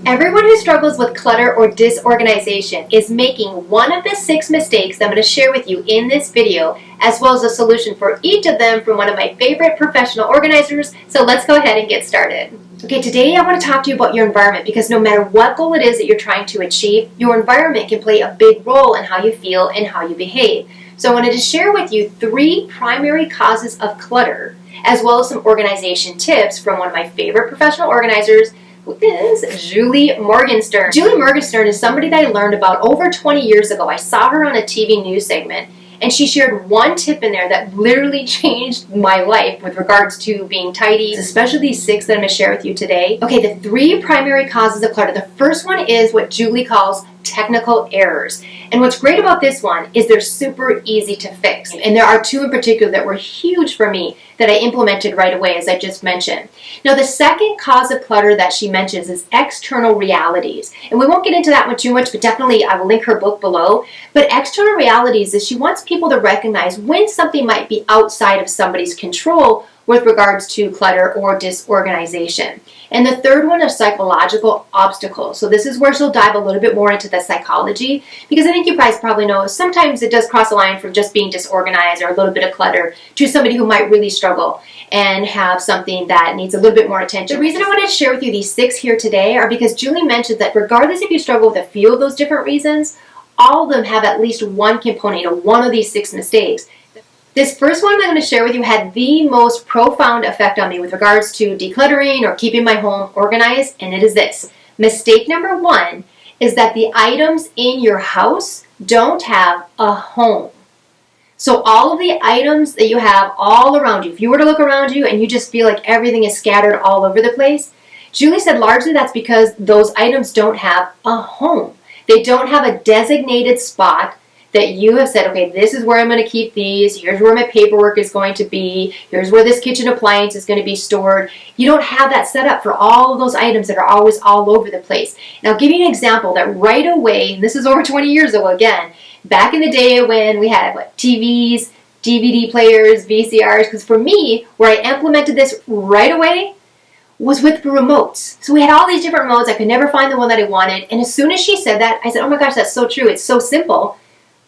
Everyone who struggles with clutter or disorganization is making one of the 6 mistakes that I'm going to share with you in this video, as well as a solution for each of them from one of my favorite professional organizers. So let's go ahead and get started. Okay, today I want to talk to you about your environment, because no matter what goal it is that you're trying to achieve, your environment can play a big role in how you feel and how you behave. So I wanted to share with you 3 primary causes of clutter, as well as some organization tips from one of my favorite professional organizers, who is Julie Morgenstern. Julie Morgenstern is somebody that I learned about over 20 years ago. I saw her on a TV news segment, and she shared one tip in there that literally changed my life with regards to being tidy, especially these 6 that I'm going to share with you today. Okay, the 3 primary causes of clutter. The first one is what Julie calls technical errors. And what's great about this one is they're super easy to fix. And there are 2 in particular that were huge for me that I implemented right away, as I just mentioned. Now, the second cause of clutter that she mentions is external realities. And we won't get into that one too much, but definitely I will link her book below. But external realities is she wants people to recognize when something might be outside of somebody's control with regards to clutter or disorganization. And the third one is psychological obstacles. So this is where she'll dive a little bit more into the psychology, because I think you guys probably know sometimes it does cross the line from just being disorganized or a little bit of clutter to somebody who might really struggle and have something that needs a little bit more attention. The reason I wanted to share with you these 6 here today are because Julie mentioned that regardless if you struggle with a few of those different reasons, all of them have at least one component of one of these 6 mistakes. This first one I'm going to share with you had the most profound effect on me with regards to decluttering or keeping my home organized, and it is this. Mistake number 1 is that the items in your house don't have a home. So all of the items that you have all around you, if you were to look around you and you just feel like everything is scattered all over the place, Julie said largely that's because those items don't have a home. They don't have a designated spot that you have said, okay, this is where I'm going to keep these, here's where my paperwork is going to be, here's where this kitchen appliance is going to be stored. You don't have that set up for all of those items that are always all over the place. And I'll give you an example that right away, and this is over 20 years ago again, back in the day when we had TVs, DVD players, VCRs, because for me, where I implemented this right away was with the remotes. So we had all these different remotes, I could never find the one that I wanted, and as soon as she said that, I said, oh my gosh, that's so true, it's so simple.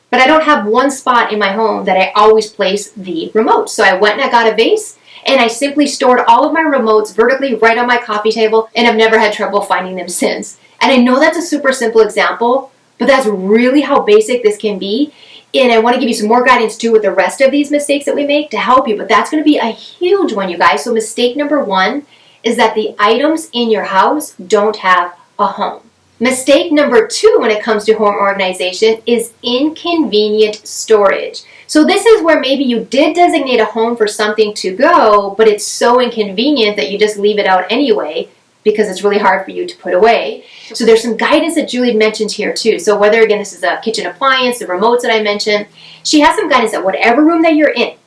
But I don't have one spot in my home that I always place the remote. So I went and I got a vase, and I simply stored all of my remotes vertically right on my coffee table, and I've never had trouble finding them since. And I know that's a super simple example, but that's really how basic this can be. And I want to give you some more guidance too with the rest of these mistakes that we make to help you, but that's going to be a huge one, you guys. So mistake number 1 is that the items in your house don't have a home. Mistake number 2 when it comes to home organization is inconvenient storage. So this is where maybe you did designate a home for something to go, but it's so inconvenient that you just leave it out anyway because it's really hard for you to put away. So there's some guidance that Julie mentioned here too. So whether, again, this is a kitchen appliance, the remotes that I mentioned, she has some guidance that whatever room that you're in,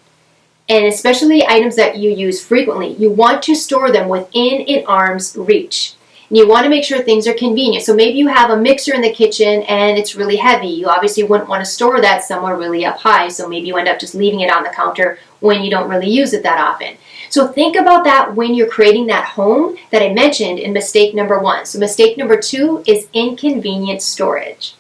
and especially items that you use frequently, you want to store them within an arm's reach. And you want to make sure things are convenient. So maybe you have a mixer in the kitchen and it's really heavy. You obviously wouldn't want to store that somewhere really up high. So maybe you end up just leaving it on the counter when you don't really use it that often. So think about that when you're creating that home that I mentioned in mistake number 1. So mistake number 2 is inconvenient storage.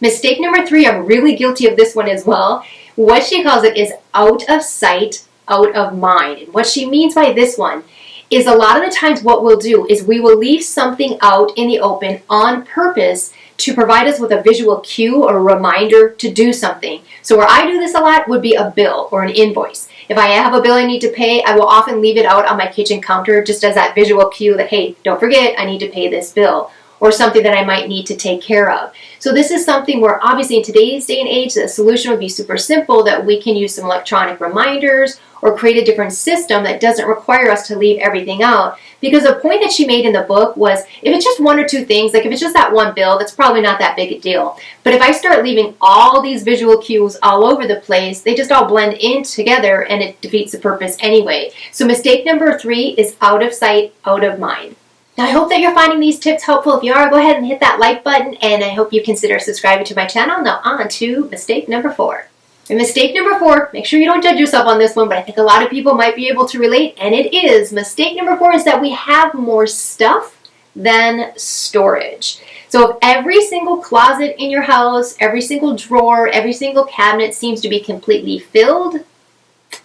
Mistake number 3, I'm really guilty of this one as well. What she calls it is out of sight, out of mind. And what she means by this one is a lot of the times what we'll do is we will leave something out in the open on purpose to provide us with a visual cue or a reminder to do something. So where I do this a lot would be a bill or an invoice. If I have a bill I need to pay, I will often leave it out on my kitchen counter just as that visual cue that, hey, don't forget, I need to pay this bill, or something that I might need to take care of. So this is something where obviously in today's day and age, the solution would be super simple, that we can use some electronic reminders or create a different system that doesn't require us to leave everything out. Because the point that she made in the book was, if it's just 1 or 2 things, like if it's just that one bill, that's probably not that big a deal. But if I start leaving all these visual cues all over the place, they just all blend in together and it defeats the purpose anyway. So mistake number 3 is out of sight, out of mind. Now I hope that you're finding these tips helpful. If you are, go ahead and hit that like button, and I hope you consider subscribing to my channel. Now on to mistake number 4. And mistake number 4, make sure you don't judge yourself on this one, but I think a lot of people might be able to relate, and it is, mistake number 4 is that we have more stuff than storage. So if every single closet in your house, every single drawer, every single cabinet seems to be completely filled,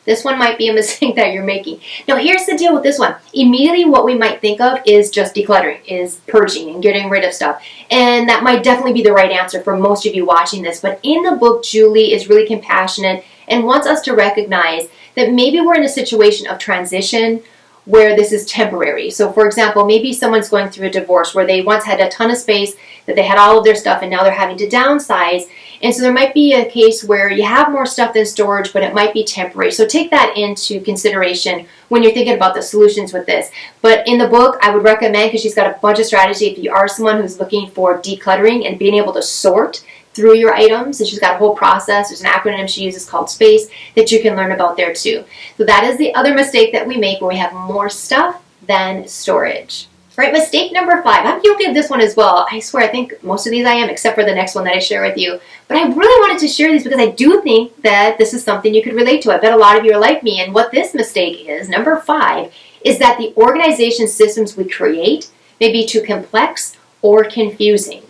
this one might be a mistake that you're making. Now here's the deal with this one. Immediately what we might think of is just decluttering, is purging and getting rid of stuff. And that might definitely be the right answer for most of you watching this. But in the book, Julie is really compassionate and wants us to recognize that maybe we're in a situation of transition where this is temporary. So for example, maybe someone's going through a divorce where they once had a ton of space, that they had all of their stuff, and now they're having to downsize. And so there might be a case where you have more stuff than storage, but it might be temporary. So take that into consideration when you're thinking about the solutions with this. But in the book, I would recommend, because she's got a bunch of strategy, if you are someone who's looking for decluttering and being able to sort through your items, and she's got a whole process. There's an acronym she uses called SPACE that you can learn about there too. So that is the other mistake that we make, where we have more stuff than storage. All right, mistake number 5. I'm guilty of this one as well. I swear, I think most of these I am, except for the next one that I share with you. But I really wanted to share these because I do think that this is something you could relate to. I bet a lot of you are like me. And what this mistake is, number 5, is that the organization systems we create may be too complex or confusing.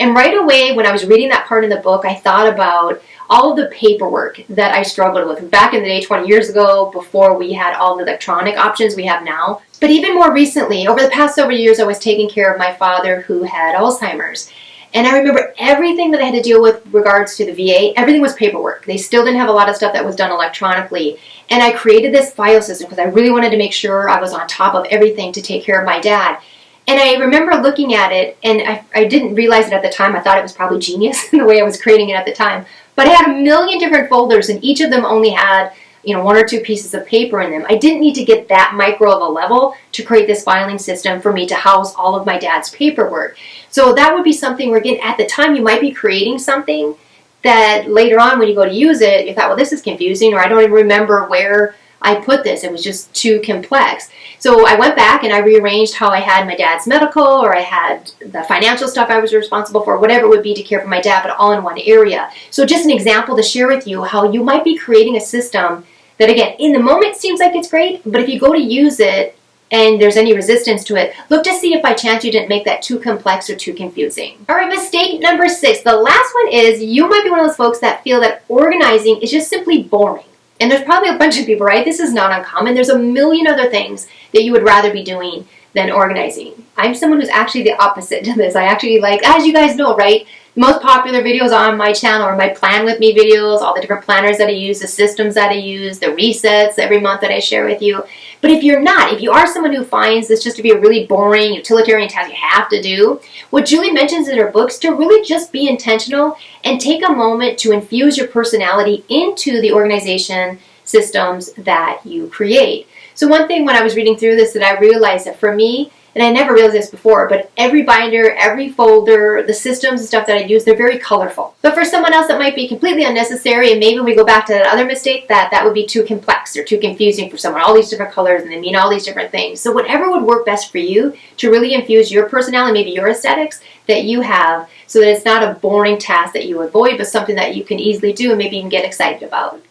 And right away, when I was reading that part in the book, I thought about all of the paperwork that I struggled with back in the day 20 years ago, before we had all the electronic options we have now. But even more recently, over the past several years, I was taking care of my father who had Alzheimer's. And I remember everything that I had to deal with regards to the VA, everything was paperwork. They still didn't have a lot of stuff that was done electronically. And I created this file system because I really wanted to make sure I was on top of everything to take care of my dad. And I remember looking at it, and I didn't realize it at the time. I thought it was probably genius in the way I was creating it at the time. But I had a million different folders, and each of them only had, 1 or 2 pieces of paper in them. I didn't need to get that micro of a level to create this filing system for me to house all of my dad's paperwork. So that would be something where, again, at the time you might be creating something that later on when you go to use it, you thought, well, this is confusing, or I don't even remember where I put this. It was just too complex. So I went back and I rearranged how I had my dad's medical, or I had the financial stuff I was responsible for, whatever it would be to care for my dad, but all in one area. So just an example to share with you how you might be creating a system that, again, in the moment seems like it's great, but if you go to use it and there's any resistance to it, look to see if by chance you didn't make that too complex or too confusing. All right, mistake number 6. The last one is you might be one of those folks that feel that organizing is just simply boring. And there's probably a bunch of people, right? This is not uncommon. There's a million other things that you would rather be doing than organizing. I'm someone who's actually the opposite to this. I actually like, as you guys know, right? The most popular videos on my channel are my Plan With Me videos, all the different planners that I use, the systems that I use, the resets every month that I share with you. But if you're not, if you are someone who finds this just to be a really boring, utilitarian task you have to do, what Julie mentions in her books to really just be intentional and take a moment to infuse your personality into the organization systems that you create. So one thing when I was reading through this that I realized that for me, and I never realized this before, but every binder, every folder, the systems and stuff that I use, they're very colorful. But for someone else that might be completely unnecessary, and maybe we go back to that other mistake, that would be too complex or too confusing for someone. All these different colors and they mean all these different things. So whatever would work best for you to really infuse your personality, maybe your aesthetics that you have, so that it's not a boring task that you avoid, but something that you can easily do and maybe even get excited about.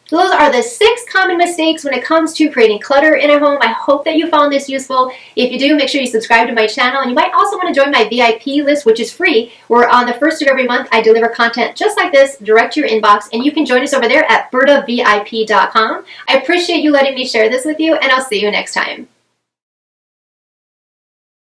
So those are the 6 common mistakes when it comes to creating clutter in a home. I hope that you found this useful. If you do, make sure you subscribe to my channel. And you might also want to join my VIP list, which is free, where on the 1st of every month, I deliver content just like this, direct to your inbox. And you can join us over there at bertavip.com. I appreciate you letting me share this with you, and I'll see you next time.